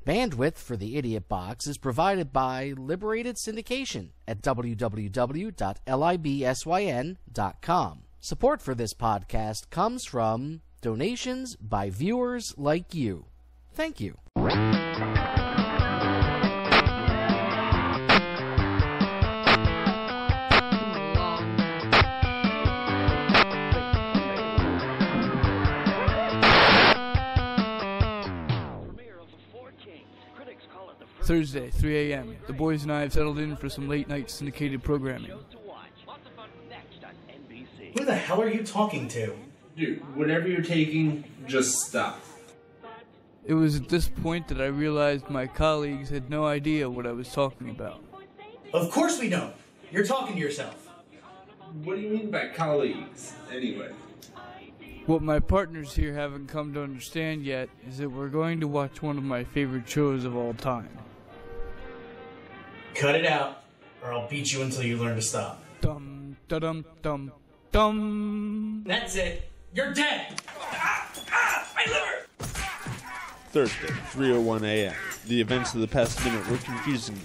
Bandwidth for the Idiot Box is provided by Liberated Syndication at www.libsyn.com. Support for this podcast comes from donations by viewers like you. Thank you. Thursday, 3 a.m. The boys and I have settled in for some late-night syndicated programming. Who the hell are you talking to? Dude, whatever you're taking, just stop. It was at this point that I realized my colleagues had no idea what I was talking about. Of course we don't. You're talking to yourself. What do you mean by colleagues, anyway? What my partners here haven't come to understand yet is that we're going to watch one of my favorite shows of all time. Cut it out, or I'll beat you until you learn to stop. Dum, da-dum, dum, dum. That's it. You're dead! My liver! Thursday, 3:01 a.m. The events of the past minute were confusing me.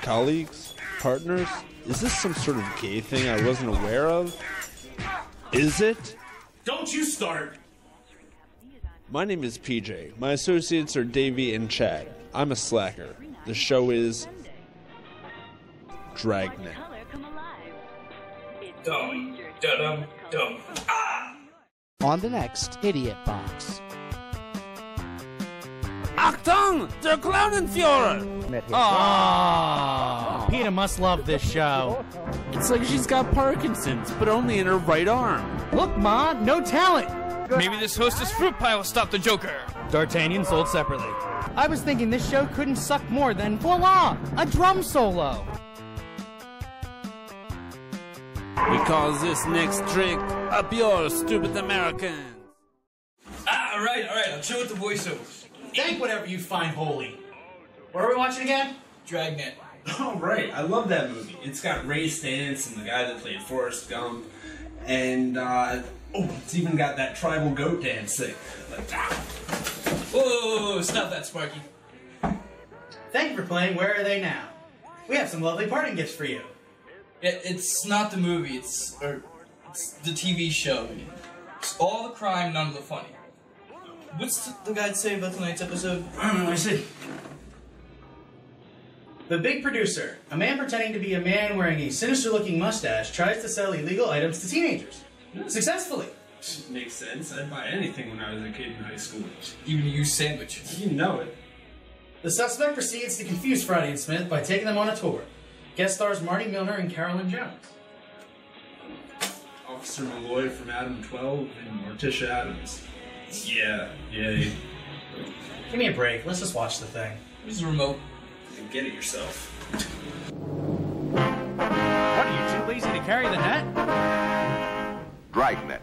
Colleagues? Partners? Is this some sort of gay thing I wasn't aware of? Is it? Don't you start! My name is PJ. My associates are Davey and Chad. I'm a slacker. The show is Dragnet. Dum, da-dum, dum. Ah! On the next Idiot Box. Achtung! Der Clownenführer! Oh, Peter must love this show. It's like she's got Parkinson's, but only in her right arm. Look, Ma, no talent. Maybe this hostess fruit pie will stop the Joker. D'Artagnan sold separately. I was thinking this show couldn't suck more than voila, a drum solo. We call this next trick up yours, stupid Americans. All right, I'll chill with the voiceovers. Thank whatever you find holy. What are we watching again? Dragnet. Oh, right. I love that movie. It's got Ray Stantz and the guy that played Forrest Gump. And, it's even got that tribal goat dance thing. Like, Whoa, stop that, Sparky. Thank you for playing Where Are They Now? We have some lovely parting gifts for you. It's not the movie, it's the TV show. It's all the crime, none of the funny. What's the guy say about tonight's episode? I don't know, I see. The Big Producer. A man pretending to be a man wearing a sinister-looking mustache tries to sell illegal items to teenagers. Successfully. Makes sense. I'd buy anything when I was a kid in high school. Even a used sandwich. You know it. The suspect proceeds to confuse Friday and Smith by taking them on a tour. Guest stars Marty Milner and Carolyn Jones. Officer Malloy from Adam 12 and Morticia Addams. Yeah. Give me a break. Let's just watch the thing. Where's the remote? Get it yourself. What, are you too lazy to carry the net? Dragnet.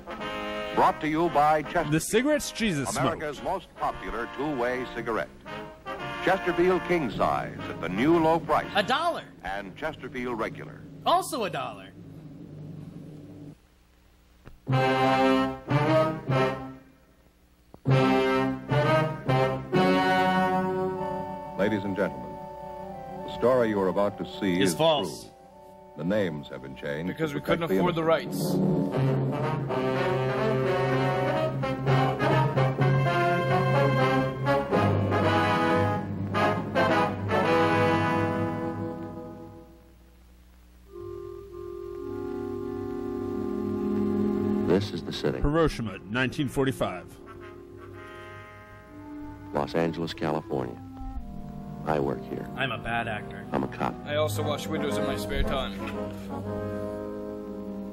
Brought to you by Chesterfields. The cigarettes Jesus America's smoked. most popular two-way cigarette. Chesterfield King Size at the new low price. $1. And Chesterfield Regular. Also $1. Ladies and gentlemen, the story you are about to see is false. True. The names have been changed Because to we couldn't protect afford the rights. This is the city. Hiroshima, 1945. Los Angeles, California. I work here. I'm a bad actor. I'm a cop. I also wash windows in my spare time.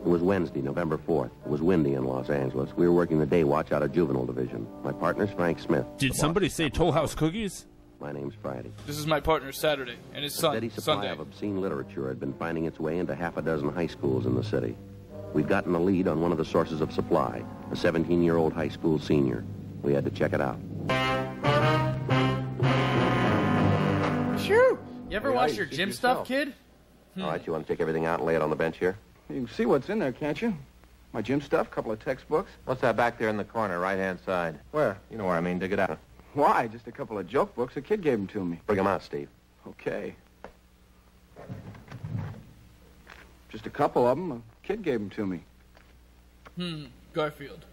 It was Wednesday, November 4th. It was windy in Los Angeles. We were working the day watch out of Juvenile Division. My partner's Frank Smith. Did somebody say Toll House cookies? My name's Friday. This is my partner Saturday, and his son, A steady supply Sunday. of obscene literature had been finding its way into half a dozen high schools in the city. We'd gotten a lead on one of the sources of supply, a 17-year-old high school senior. We had to check it out. Shoo! You ever wash your gym stuff, kid? All right, you want to take everything out and lay it on the bench here? You can see what's in there, can't you? My gym stuff, a couple of textbooks. What's that back there in the corner, right-hand side? Where? You know where I mean, dig it out. Why? Just a couple of joke books. A kid gave them to me. Bring them out, Steve. Okay. Just a couple of them. A kid gave them to me. Garfield.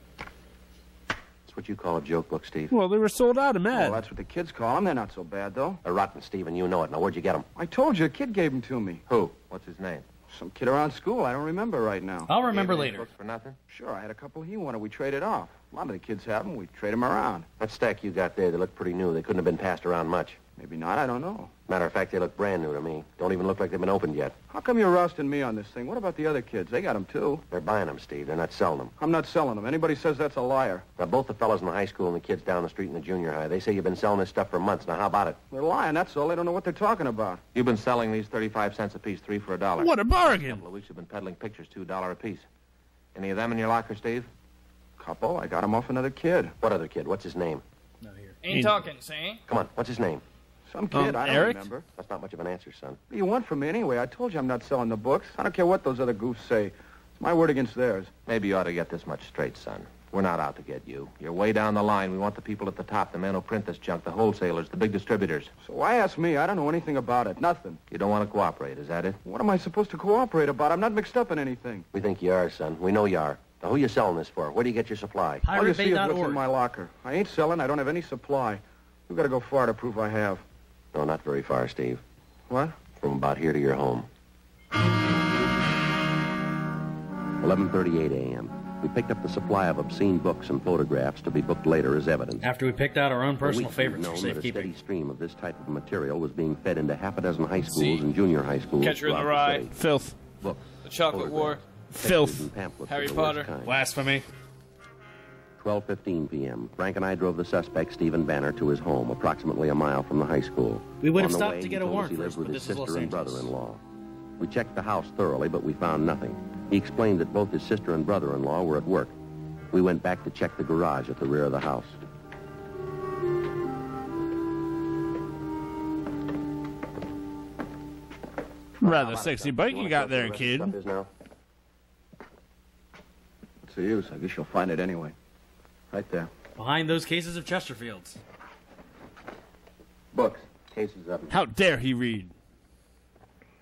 That's what you call a joke book, Steve. Well, they were sold out of Mad. Well, that's what the kids call them. They're not so bad, though. They're rotten, Steve, and you know it. Now, where'd you get them? I told you, a kid gave them to me. Who? What's his name? Some kid around school. I don't remember right now. I'll remember Gave him later. Books for nothing? Sure, I had a couple he wanted. We traded off. A lot of the kids have them. We trade them around. That stack you got there, they look pretty new. They couldn't have been passed around much. Maybe not. I don't know. Matter of fact, they look brand new to me. Don't even look like they've been opened yet. How come you're rousting me on this thing? What about the other kids? They got them, too. They're buying them, Steve. They're not selling them. I'm not selling them. Anybody says that's a liar. Now, both the fellas in the high school and the kids down the street in the junior high, they say you've been selling this stuff for months. Now, how about it? They're lying, that's all. They don't know what they're talking about. You've been selling these 35 cents a piece, 3 for $1. What a A bargain! couple of weeks you've been peddling pictures, $2 a piece. Any of them in your locker, Steve? Couple. I got them off another kid. What other kid? What's his name? Ain't talking, see? Come on, what's his name? Some kid, I don't Eric? remember. That's not much of an answer, son. What do you want from me anyway? I told you I'm not selling the books. I don't care what those other goofs say. It's my word against theirs. Maybe you ought to get this much straight, son. We're not out to get you. You're way down the line. We want the people at the top, the men who print this junk, the wholesalers, the big distributors. So why ask me? I don't know anything about it. Nothing. You don't want to cooperate, is that it? What am I supposed to cooperate about? I'm not mixed up in anything. We think you are, son. We know you are. Now, who you selling this for? Where do you get your supply? All you see is what's in PirateBay.org. my locker. I ain't selling. I don't have any supply. You've got to go far to prove I have. No, not very far, Steve. What? From about here to your home. 11:38 a.m. We picked up the supply of obscene books and photographs to be booked later as evidence. After we picked out our own personal For weeks, favorites for we've known that a safekeeping. steady stream of this type of material was being fed into half a dozen high schools and junior high schools. Catcher in the throughout Rye. city. Filth. Books, The Chocolate War. pictures, Filth. and pamphlets Harry of the worst Potter. kind. Blasphemy. 12:15 p.m. Frank and I drove the suspect, Stephen Banner, to his home, approximately a mile from the high school. We would have On the stopped way, to he get a told us warrant he lived first, with but his this is Los sister and Angeles. brother-in-law. We checked the house thoroughly, but we found nothing. He explained that both his sister and brother-in-law were at work. We went back to check the garage at the rear of the house. Rather sexy bike you got there, Where the kid. stuff is now? What's the use? I guess you'll find it anyway. Right there. Behind those cases of Chesterfields. Books, cases of them, How dare he read?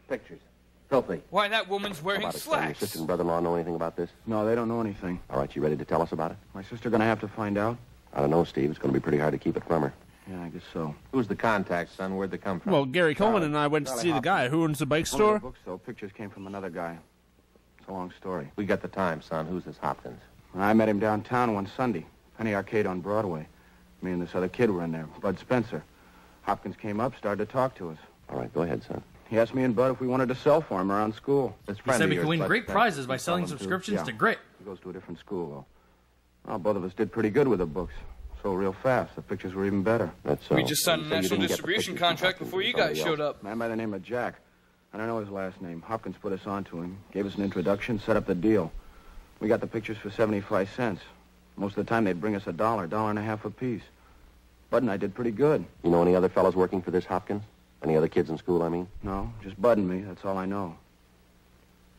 pictures, filthy. Why, that woman's How wearing about it, son? Your slacks. sister and brother-in-law know anything about this? No, they don't know anything. All right, you ready to tell us about it? My sister gonna have to find out? I don't know, Steve. It's going to be pretty hard to keep it from her. Yeah, I guess so. Who's the contact, son? Where'd they come from? Well, Gary Coleman and I went to Charlie see the guy who owns the bike One of store. the books, though, pictures came from another guy. It's a long story. We got the time, son. Who's this Hopkins? I met him downtown one Sunday. Penny Arcade on Broadway. Me and this other kid were in there, Bud Spencer. Hopkins came up, started to talk to us. All right, go ahead, son. He asked me and Bud if we wanted to sell for him around school. This He friend said of we yours, could win Bud great Spencer, prizes by you selling sell 'em, too? subscriptions Yeah. to Grit. He goes to a different school, though. Well, both of us did pretty good with the books. Sold real fast. The pictures were even better. That's so. We just signed a You say you national didn't get the distribution pictures from contract Hopkins before or you guys somebody showed else? up. Man by the name of Jack. I don't know his last name. Hopkins put us on to him, gave us an introduction, set up the deal. We got the pictures for 75 cents. Most of the time they'd bring us $1, $1.50 a piece. Bud and I did pretty good. You know any other fellows working for this Hopkins? Any other kids in school, I mean? No, just Bud and me. That's all I know.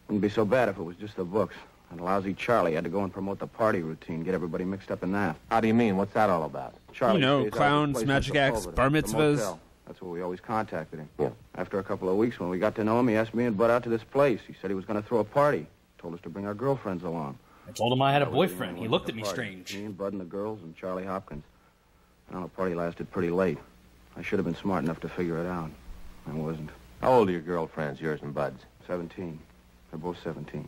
Wouldn't be so bad if it was just the books. And lousy Charlie had to go and promote the party routine, get everybody mixed up in that. How do you mean? What's that all about? Charlie You know, stays out of clowns, the place magic in acts, Sepulveda, bar the mitzvahs. motel. That's where we always contacted him. Yeah. After a couple of weeks, when we got to know him, he asked me and Bud out to this place. He said he was going to throw a party. Told us to bring our girlfriends along. I told him I had a That was boyfriend. the He end looked of at me the party. strange. Me and Bud and the girls and Charlie Hopkins. Well, the party lasted pretty late. I should have been smart enough to figure it out. I wasn't. How old are your girlfriends, yours and Bud's? 17. They're both 17.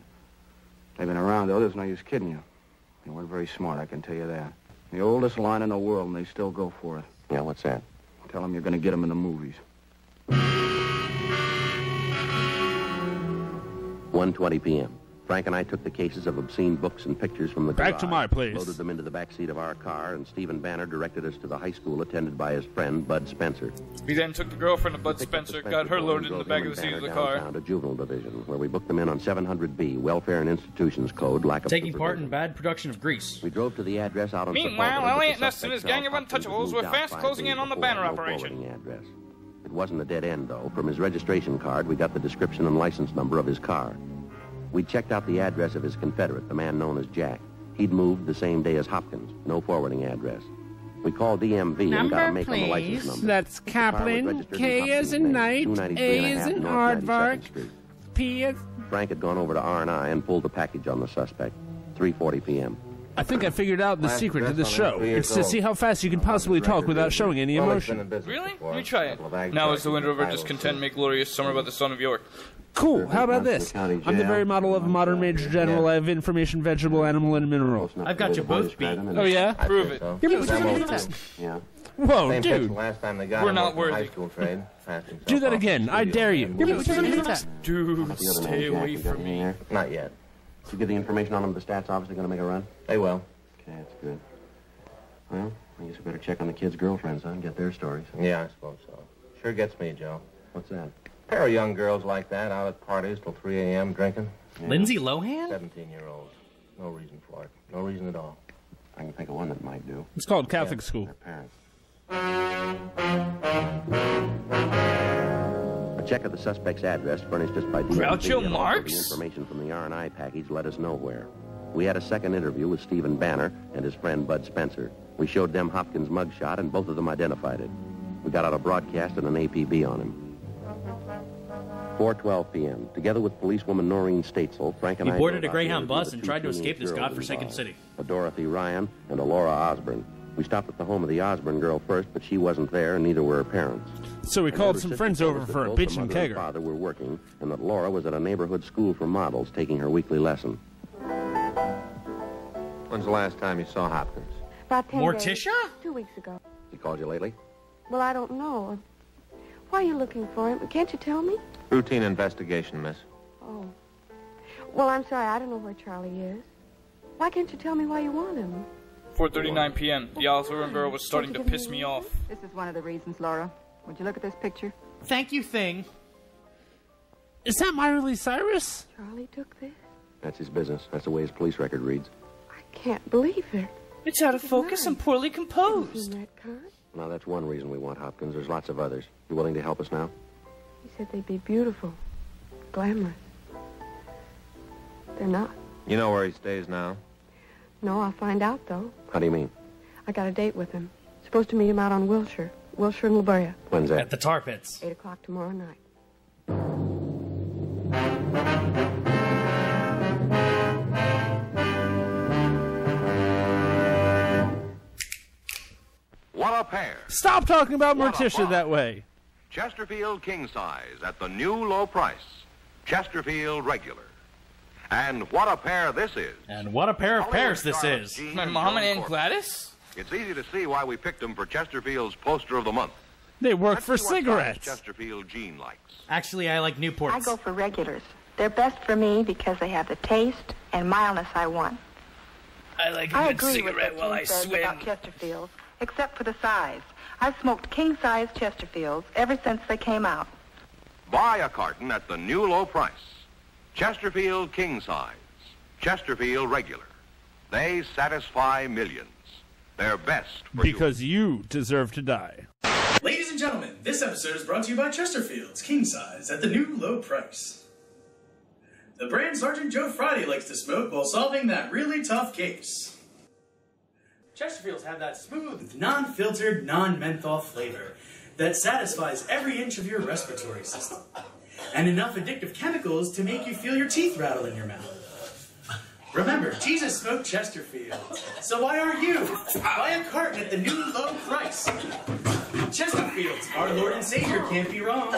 They've been around, though. There's no use kidding you. They weren't very smart, I can tell you that. The oldest line in the world, and they still go for it. Yeah, what's that? Tell them you're going to get them in the movies. 1:20 p.m. Frank and I took the cases of obscene books and pictures from the garage. Back to my place. Loaded them into the back seat of our car, and Stephen Banner directed us to the high school attended by his friend, Bud Spencer. We then took the girlfriend of Bud We picked up the Spencer, got her boy loaded and in the drove back him of the and seat of the Banner car. downtown to Juvenile Division, where we booked them in on 700B, Welfare and Institutions Code, lack of Taking part in supervision. bad production of Grease. We drove to the address out on Meanwhile, Sepulveda, but Elliot the Ness and his suspect gang of Hopkins had untouchables moved were out fast 5 closing days in on the before, Banner no operation. forwarding address. It wasn't a dead end, though. From his registration card, we got the description and license number of his car. We checked out the address of his confederate, the man known as Jack. He'd moved the same day as Hopkins. No forwarding address. We called DMV and got a make on the license number. That's Kaplan. K as in night. A as in aardvark. P as... Frank had gone over to R&I and pulled the package on the suspect. 3:40 p.m. I think I figured out the secret to this show. It's to see how fast you can possibly talk without showing any emotion. Really? You try it. Now is the winter of our discontent make glorious summer by the son of York. Cool, how about this? I'm the very model of a modern Major General. I have information, vegetable, animal, and mineral. I've got you both beat. Oh, yeah? Prove it. Give me the Yeah. Whoa, dude. We're not worthy. Do that again. I dare you. Dude, stay away from me. Not yet. Did you get the information on them? The stats obviously going to make a run? They will. Okay, that's good. Well, I guess we better check on the kids' girlfriends, huh, and get their stories. Yeah, I suppose so. Sure gets me, Joe. What's that? A pair of young girls like that out at parties till 3 a.m. drinking. Yeah. Lindsay Lohan? 17-year-olds. No reason for it. No reason at all. I can think of one that might do. It's called Catholic school. Their parents. A check of the suspect's address furnished us by DMV. Groucho Marx? The information from the R&I package led us nowhere. We had a second interview with Stephen Banner and his friend Bud Spencer. We showed them Hopkins' mugshot, and both of them identified it. We got out a broadcast and an APB on him. 4:12 p.m. Together with policewoman Noreen Statesel, Frank and I boarded a Greyhound bus and tried to escape this godforsaken city. A Dorothy Ryan and a Laura Osborne. We stopped at the home of the Osborne girl first, but she wasn't there, and neither were her parents. So we called some friends over for a bitch and kegger. Her father were working, and that Laura was at a neighborhood school for models, taking her weekly lesson. When's the last time you saw Hopkins? About 10 Morticia? days. 2 weeks ago. He called you lately? Well, I don't know. Why are you looking for him? Can't you tell me? Routine investigation, miss. Oh. Well, I'm sorry. I don't know where Charlie is. Why can't you tell me why you want him? 4:39 p.m. The Osborne girl was starting to piss me off. This is one of the reasons, Laura. Would you look at this picture? Thank you, Thing. Is that Miley Cyrus? Charlie took this? That's his business. That's the way his police record reads. I can't believe it. It's out of focus and poorly composed. Isn't that kind? Now, that's one reason we want Hopkins. There's lots of others. You willing to help us now? He said they'd be beautiful, glamorous. They're not. You know where he stays now? No, I'll find out, though. How do you mean? I got a date with him. Supposed to meet him out on Wilshire and La Brea. When's that? At the Tar Pits. 8 o'clock tomorrow night. What a pair. Stop talking about Morticia that way. Chesterfield king size at the new low price. Chesterfield regular. And what a pair this is. And what a pair of pears this is. My mom and Aunt Gladys? It's easy to see why we picked them for Chesterfield's poster of the month. They work for cigarettes. Chesterfield Jean likes. Actually, I like Newports. I go for regulars. They're best for me because they have the taste and mildness I want. I like a good cigarette while I swim. About Chesterfields, except for the size. I've smoked king-size Chesterfields ever since they came out. Buy a carton at the new low price. Chesterfield king size. Chesterfield regular. They satisfy millions. They're best for because you deserve to die. Ladies and gentlemen, this episode is brought to you by Chesterfields king size at the new low price. The brand Sergeant Joe Friday likes to smoke while solving that really tough case. Chesterfields have that smooth, non-filtered, non-menthol flavor that satisfies every inch of your respiratory system. And enough addictive chemicals to make you feel your teeth rattle in your mouth. Remember, Jesus smoked Chesterfields, so why aren't you? Buy a carton at the new low price. Chesterfields, our Lord and Savior, can't be wrong.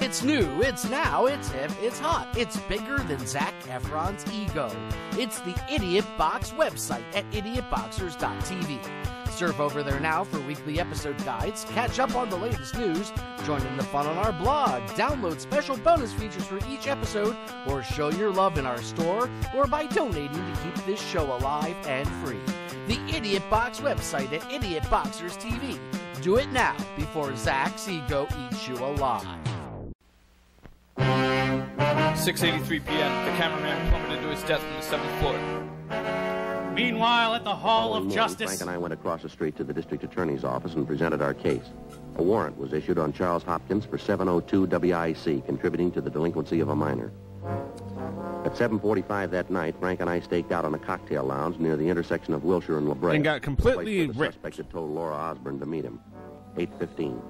It's new, it's now, it's hip, it's hot. It's bigger than Zac Efron's ego. It's the Idiot Box website at idiotboxers.tv. Surf over there now for weekly episode guides, catch up on the latest news, join in the fun on our blog, download special bonus features for each episode, or show your love in our store, or by donating to keep this show alive and free. The Idiot Box website at Idiot Boxers TV. Do it now before Zach's ego eats you alive. 6:83 p.m. The cameraman plummeted to his death from the 7th floor. Meanwhile, at the Hall of Justice... Frank and I went across the street to the district attorney's office and presented our case. A warrant was issued on Charles Hopkins for 702 WIC, contributing to the delinquency of a minor. At 7:45 that night, Frank and I staked out on a cocktail lounge near the intersection of Wilshire and La Brea. And got completely the ripped. suspect had told Laura Osborne to meet him. 8:15,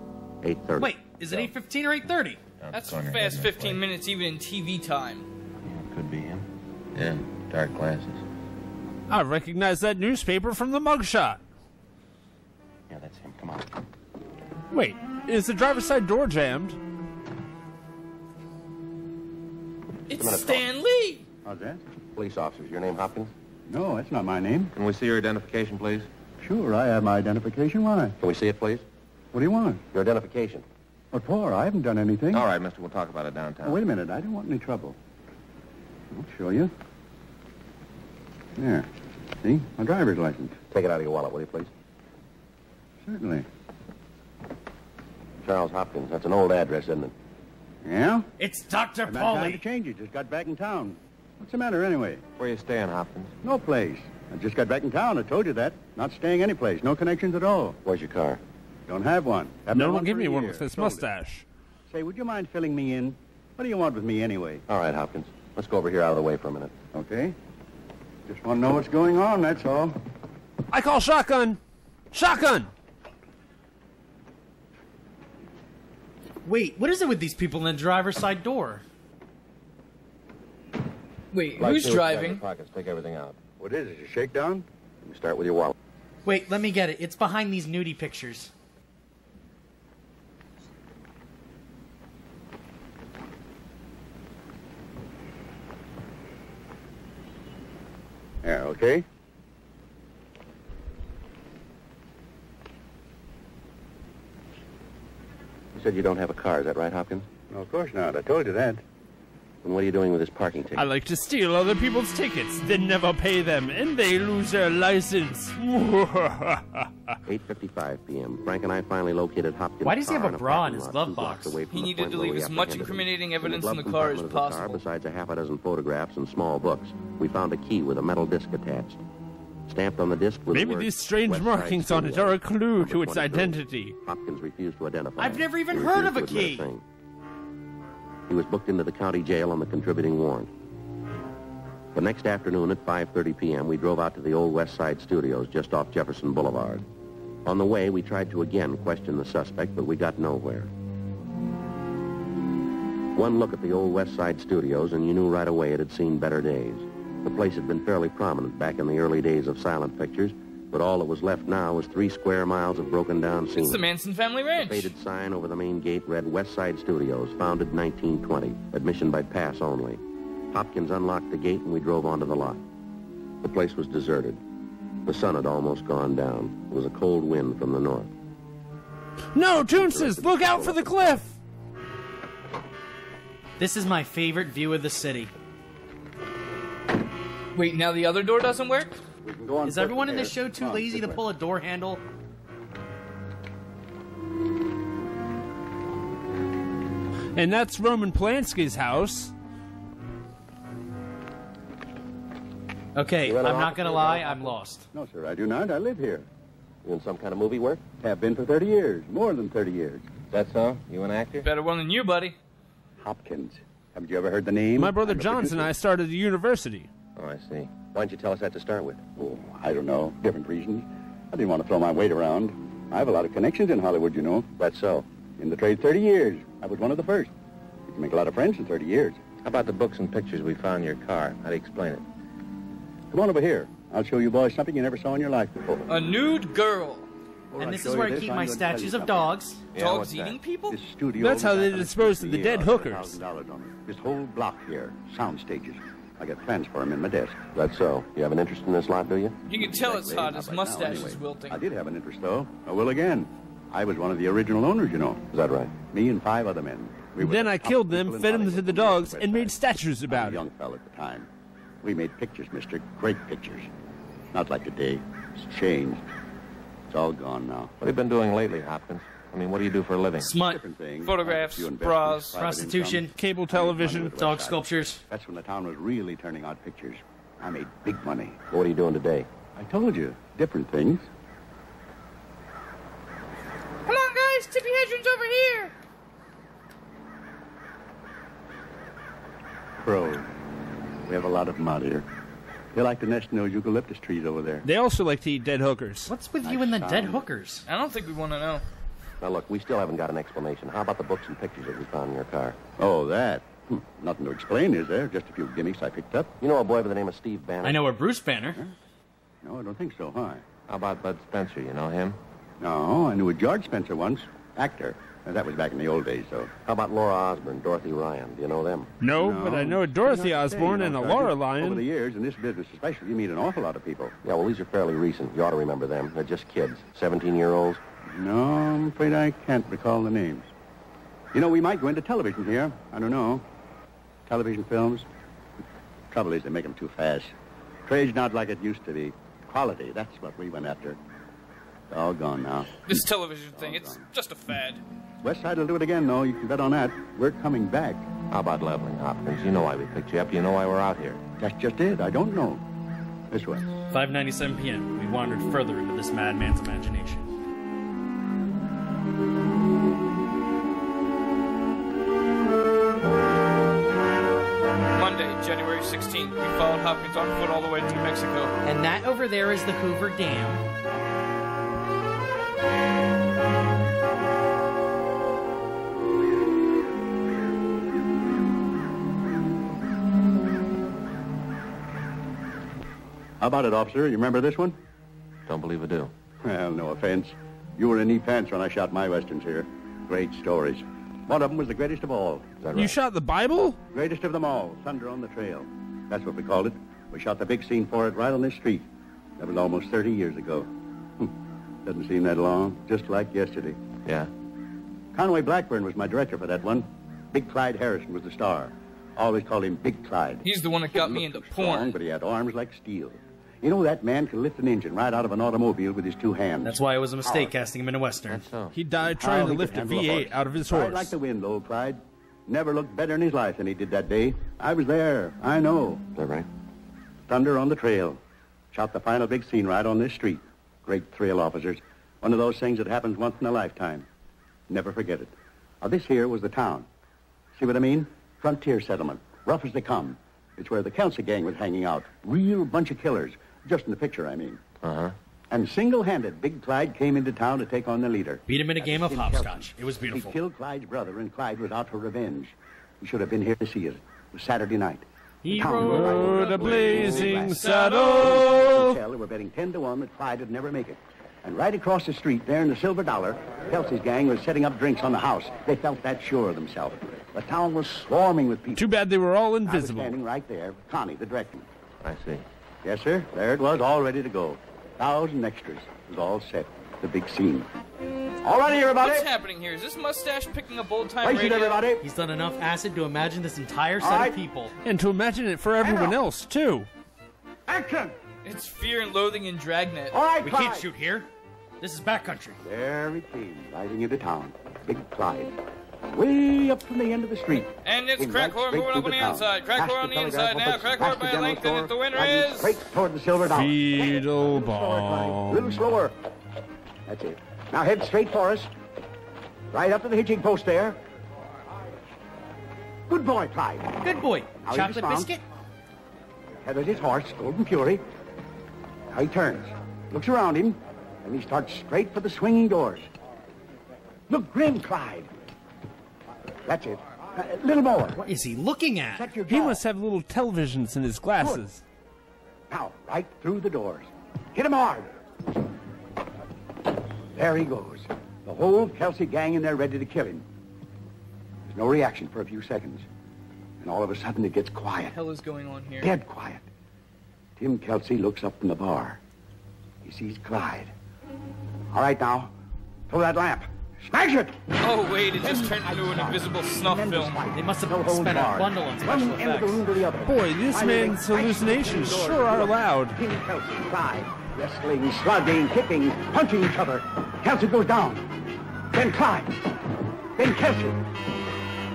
8:30. Wait, is it 8:15 or 8:30? That's a fast 15 minutes even in TV time. Could be him. Yeah, dark glasses. I recognize that newspaper from the mugshot. Yeah, that's him. Come on. Wait, is the driver's side door jammed? It's Stan Lee! How's that? Police officers, your name Hopkins? No, that's not my name. Can we see your identification, please? Sure, I have my identification. Why? Can we see it, please? What do you want? Your identification. What for? I haven't done anything. All right, mister, we'll talk about it downtown. Oh, wait a minute. I don't want any trouble. I'll show you. There. See? My driver's license. Take it out of your wallet, will you, please? Certainly. Charles Hopkins. That's an old address, isn't it? Yeah? It's Dr. I've had time Pauly. to change it. Just got back in town. What's the matter, anyway? Where you staying, Hopkins? No place. I just got back in town. I told you that. Not staying any place. No connections at all. Where's your car? Don't have one. Haven't No had one give for me a one year. with this Sold it. mustache. Say, would you mind filling me in? What do you want with me, anyway? All right, Hopkins. Let's go over here out of the way for a minute. Okay. Just want to know what's going on, that's all. I call shotgun! Shotgun! Wait, what is it with these people in the driver's side door? Wait, Like who's to expand driving? the pockets, take everything out. What is it, a shakedown? You start with your wallet. Wait, let me get it. It's behind these nudie pictures. Yeah, okay. You said you don't have a car, is that right, Hopkins? No, of course not. I told you that. And what are you doing with this parking ticket? I like to steal other people's tickets, then never pay them, and they lose their license. 8:55 p.m. Frank and I finally located Hopkins' Why does he car have a in bra in parking his lot glove 2 blocks box? away from He the needed point to where leave we as much apprehended him. incriminating In evidence the in the glove car as compartment of the car, possible. besides a half a dozen photographs and small books, we found a key with a metal disc attached. Stamped on the disc was the Maybe word these strange West Side markings on it Studio, are a clue number to its 23. identity. Hopkins refused to identify I've it. never even He heard refused of a to admit key. thing. He was booked into the county jail on the contributing warrant. The next afternoon at 5:30 p.m., we drove out to the old West Side Studios just off Jefferson Boulevard. On the way, we tried to again question the suspect, but we got nowhere. One look at the old West Side Studios, and you knew right away it had seen better days. The place had been fairly prominent back in the early days of silent pictures, but all that was left now was 3 square miles of broken-down scenery. It's the Manson family The ranch. faded sign over the main gate read West Side Studios, founded 1920, admission by pass only. Hopkins unlocked the gate and we drove onto the lot. The place was deserted. The sun had almost gone down. It was a cold wind from the north. No, Toonses, look out for the cliff! This is my favorite view of the city. Wait, now the other door doesn't work? We can go on Is foot everyone in there. this show too Come on, lazy this to way. pull a door handle? And that's Roman Polanski's house. Okay, You I'm run not off gonna here, lie, Bob? I'm lost. No, sir, I do not. I live here. You in some kind of movie work? Have been for 30 years. More than 30 years. That so? You an actor? Better one than you, buddy. Hopkins. Haven't you ever heard the name? My brother I'm a Johnson and I producer. started at university. Oh, I see. Why didn't you tell us that to start with? Oh, I don't know. Different reasons. I didn't want to throw my weight around. I have a lot of connections in Hollywood, you know. That's so. In the trade 30 years. I was one of the first. You can make a lot of friends in 30 years. How about the books and pictures we found in your car? How do you explain it? Come on over here. I'll show you boys something you never saw in your life before. A nude girl. And this is where I keep my statues of dogs. Dogs eating people? This studio That's how they was dispose of the dead hookers. $1,000 on it. This whole block here, sound stages. I got plans for them in my desk. That's so. You have an interest in this lot, do you? You can tell it's hot. Not His right now, mustache anyway. is wilting. I did have an interest, though. I will again. I was one of the original owners, you know. Is that right? Me and 5 other men. We were Then the I top killed people them, in fed them to Hollywood. the dogs, West and made Side. statues I was about a it. young fellow at the time. We made pictures, mister. Great pictures. Not like today. It's changed. It's all gone now. What have you been doing lately, Hopkins? I mean, what do you do for a living? Smut, Different things. photographs, A few investments, bras, private prostitution, income. Cable television, Money with dog West Side. sculptures. That's when the town was really turning out pictures. I made big money. What are you doing today? I told you. Different things. Come on, guys. Tippy Hedren's over here. Crows. We have a lot of them out here. They like to nest in those eucalyptus trees over there. They also like to eat dead hookers. What's with you and the dead hookers? I don't think we want to know. Now, look, we still haven't got an explanation. How about the books and pictures that we found in your car? Oh, that? Nothing to explain, is there? Just a few gimmicks I picked up. You know a boy by the name of Steve Banner? I know a Bruce Banner. Huh? No, I don't think so, huh? How about Bud Spencer? You know him? No, I knew a George Spencer once. Actor. That was back in the old days, though. How about Laura Osborne, Dorothy Ryan? Do you know them? No, but I know a Dorothy Osborne and a Laura Lyon. Over the years, in this business especially, you meet an awful lot of people. Yeah, well, these are fairly recent. You ought to remember them. They're just kids. 17-year-olds. No, I'm afraid I can't recall the names. You know, we might go into television here. I don't know. Television films. Trouble is, they make them too fast. Trade's not like it used to be. Quality, that's what we went after. It's all gone now. This television thing, it's just a fad. West Side will do it again, though. You can bet on that. We're coming back. How about leveling, Hopkins? You know why we picked you up. You know why we're out here. That's just it. I don't know. This way. 5:97 p.m. We wandered further into this madman's imagination. Monday, January 16th, we followed Hopkins on foot all the way to New Mexico. And that over there is the Hoover Dam. How about it, officer? You remember this one? Don't believe I do. Well, no offense. You were in knee pants when I shot my westerns here. Great stories. One of them was the greatest of all. Is that right? You shot the Bible? Greatest of them all. Thunder on the Trail. That's what we called it. We shot the big scene for it right on this street. That was almost 30 years ago. Doesn't seem that long. Just like yesterday. Yeah? Conway Blackburn was my director for that one. Big Clyde Harrison was the star. Always called him Big Clyde. He's the one that got me into porn. Strong, but he had arms like steel. You know, that man could lift an engine right out of an automobile with his two hands. That's why it was a mistake casting him in a Western. That's so. He died trying to lift a V8 out of his horse. Right like the wind, old Clyde. Never looked better in his life than he did that day. I was there. I know. Is that right? Thunder on the Trail. Shot the final big scene right on this street. Great thrill, officers. One of those things that happens once in a lifetime. Never forget it. Now, this here was the town. See what I mean? Frontier settlement. Rough as they come. It's where the Kelsey gang was hanging out. Real bunch of killers. Just in the picture, I mean. Uh-huh. And single-handed, Big Clyde came into town to take on the leader. Beat him in a game of hopscotch. It was beautiful. He killed Clyde's brother, and Clyde was out for revenge. He should have been here to see it. It was Saturday night. He rode a blazing saddle. They were betting 10 to 1 that Clyde would never make it. And right across the street, there in the Silver Dollar, Kelsey's gang was setting up drinks on the house. They felt that sure of themselves. The town was swarming with people. Too bad they were all invisible. I was standing right there with Connie, the director. I see. Yes, sir. There it was, all ready to go. 1,000 extras. It was all set. The big scene. All righty, everybody. What's happening here? Is this mustache picking up old-time Face radio? it, everybody. He's done enough acid to imagine this entire set of people. And to imagine it for everyone else, too. Action! It's Fear and Loathing in Dragnet. All right, We Clyde. can't shoot here. This is backcountry. There he came, riding into town. Big Clyde. Way up from the end of the street. And it's Came crack right horn straight going up through on the town. inside. Crack Past horn on the inside now. telegraph Crack office, horn by a past length, the and the winner riding is... straight toward the Silver Dollar. Fiddleball. A little slower. That's it. Now head straight for us. Right up to the hitching post there. Good boy, Clyde. Good boy. How he Chocolate dismounts. biscuit? Headed his horse, Golden Fury. Now he turns, looks around him, and he starts straight for the swinging doors. Look grim, Clyde. That's it. A little more. What is he looking at? Set your He jaw. must have little televisions in his glasses. Now, right through the doors. Hit him hard. There he goes. The whole Kelsey gang in there ready to kill him. There's no reaction for a few seconds. And all of a sudden it gets quiet. What the hell is going on here? Dead quiet. Tim Kelsey looks up from the bar. He sees Clyde. All right, now. Throw that lamp. Smash it! Oh, wait, it just turned into an invisible snuff film. They must have No hold spent a barred. bundle on special One end of the effects. room to the other. Boy, this Finally, man's they hallucinations crash through the sure are doors. loud. Tim Kelsey, Clyde, wrestling, slugging, kicking, punching each other. Kelsey goes down. Then Clyde. Then Kelsey.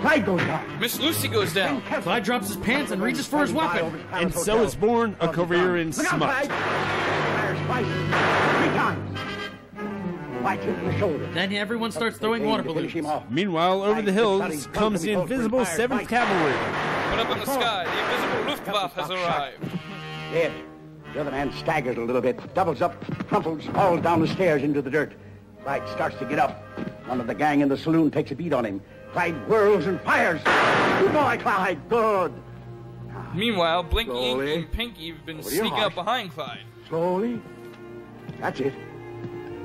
Clyde goes down. Miss Lucy goes down. Clyde drops his pants and reaches for his weapon. And so is born a career in Look out, smut. Clyde. Fires twice. 3 times. Right hit in the shoulder. Then everyone starts throwing water balloons. Meanwhile, over the hills comes the invisible 7th Cavalry. But up in the sky, the invisible Luftwaffe has arrived. Dead. The other man staggers a little bit, doubles up, crumples, falls down the stairs into the dirt. Clyde starts to get up. One of the gang in the saloon takes a beat on him. Clyde whirls and fires. Good boy, Clyde. Good. Meanwhile, Blinky, Inky, and Pinky have been sneaking up behind Clyde. Slowly. That's it.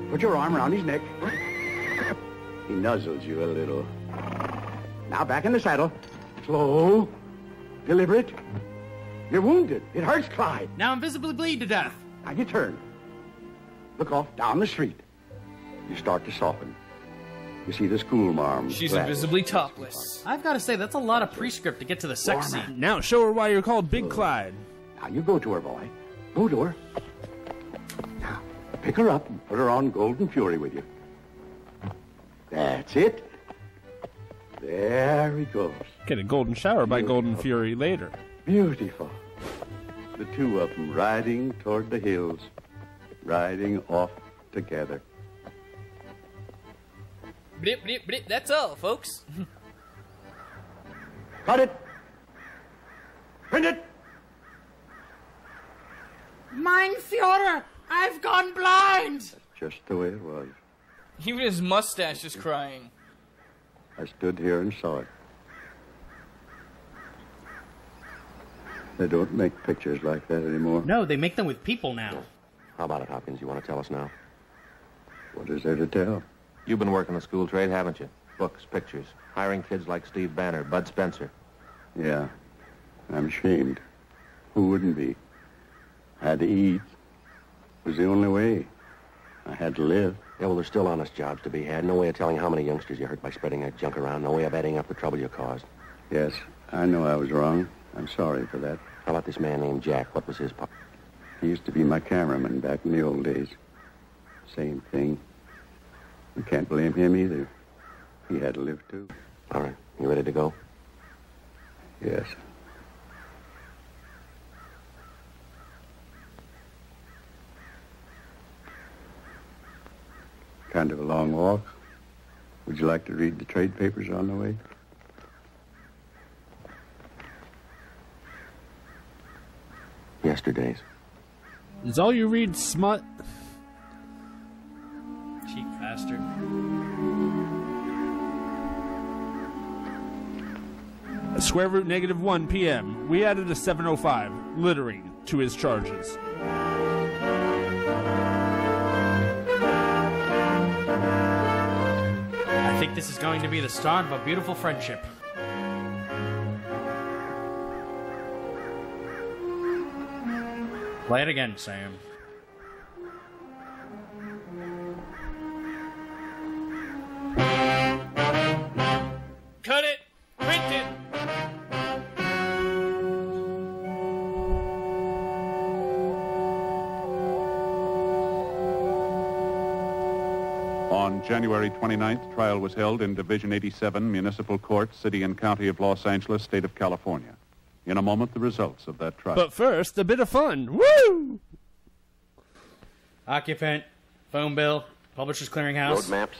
Put your arm around his neck. He nuzzles you a little. Now back in the saddle. Slow. Deliberate. You're wounded. It hurts, Clyde. Now invisibly bleed to death. Now you turn. Look off down the street. You start to soften. You see the schoolmarm. She's invisibly topless. I've got to say, that's a lot of prescript to get to the sex scene. Now show her why you're called Big Clyde. Now you go to her, boy. Go to her. Now, pick her up and put her on Golden Fury with you. That's it. There he goes. Get a golden shower by Golden Fury later. Beautiful. The two of them riding toward the hills. Riding off together. Blip, blip, blip. That's all, folks. Cut it. Print it. Mein Führer, I've gone blind. Just the way it was. Even his mustache is crying. I stood here and saw it. They don't make pictures like that anymore. No, they make them with people now. How about it, Hopkins? You want to tell us now? What is there to tell? You've been working the school trade, haven't you? Books, pictures, hiring kids like Steve Banner, Bud Spencer. Yeah. I'm ashamed. Who wouldn't be? I had to eat. It was the only way. I had to live. Yeah, well, there's still honest jobs to be had. No way of telling how many youngsters you hurt by spreading that junk around. No way of adding up the trouble you caused. Yes, I know I was wrong. I'm sorry for that. How about this man named Jack? What was his part? He used to be my cameraman back in the old days. Same thing. You can't blame him either. He had to live, too. All right. You ready to go? Yes. Kind of a long walk. Would you like to read the trade papers on the way? Yesterday's. Is all you read smut? Cheap bastard. Square root -1 p.m. We added a 7:05 littering to his charges. I think this is going to be the start of a beautiful friendship. Play it again, Sam. Cut it! Print it! On January 29th, trial was held in Division 87 Municipal Court, City and County of Los Angeles, State of California. In a moment, the results of that trial. But first, a bit of fun. Woo! Occupant, phone bill, Publishers Clearinghouse. Road maps,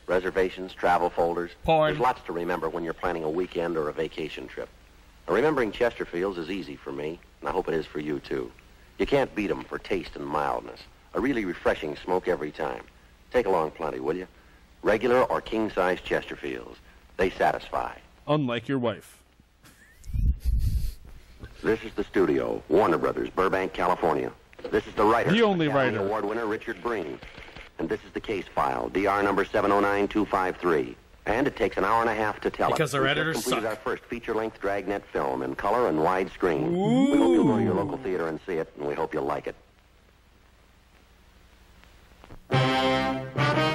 reservations, travel folders. Porn. There's lots to remember when you're planning a weekend or a vacation trip. Now, remembering Chesterfields is easy for me, and I hope it is for you, too. You can't beat them for taste and mildness. A really refreshing smoke every time. Take along plenty, will you? Regular or king-size Chesterfields. They satisfy. Unlike your wife. This is the studio, Warner Brothers, Burbank, California. This is the writer. The only Academy writer. Award winner, Richard Breen. And this is the case file, DR number 709253. And it takes an hour and a half to tell it. Because our editors We just completed suck. our first feature-length Dragnet film in color and widescreen. We hope you'll go to your local theater and see it, and we hope you'll like it.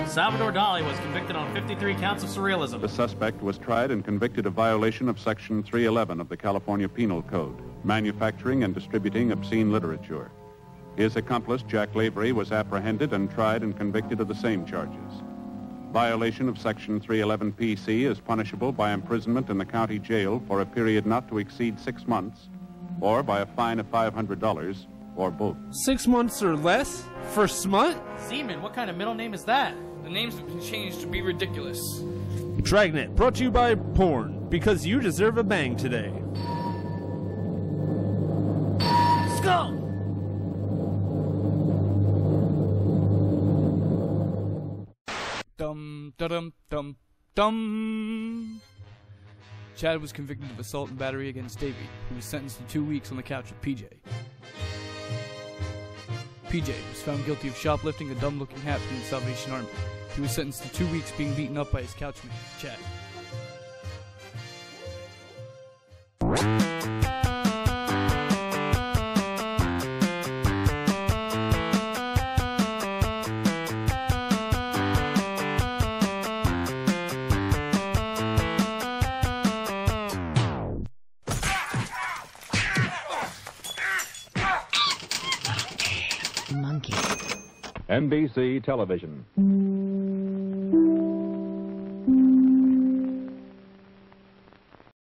Salvador Dali was convicted on 53 counts of surrealism. The suspect was tried and convicted of violation of Section 311 of the California Penal Code, manufacturing and distributing obscene literature. His accomplice, Jack Lavery, was apprehended and tried and convicted of the same charges. Violation of Section 311 PC is punishable by imprisonment in the county jail for a period not to exceed 6 months, or by a fine of $500, or both. 6 months or less? For smut? Seaman, what kind of middle name is that? The names have been changed to be ridiculous. Dragnet, brought to you by porn. because you deserve a bang today. Skull! Dum, da-dum, dum, dum. Chad was convicted of assault and battery against Davey, who was sentenced to 2 weeks on the couch with PJ. PJ was found guilty of shoplifting a dumb-looking hat from the Salvation Army. He was sentenced to 2 weeks being beaten up by his couchmate, Chad. NBC Television.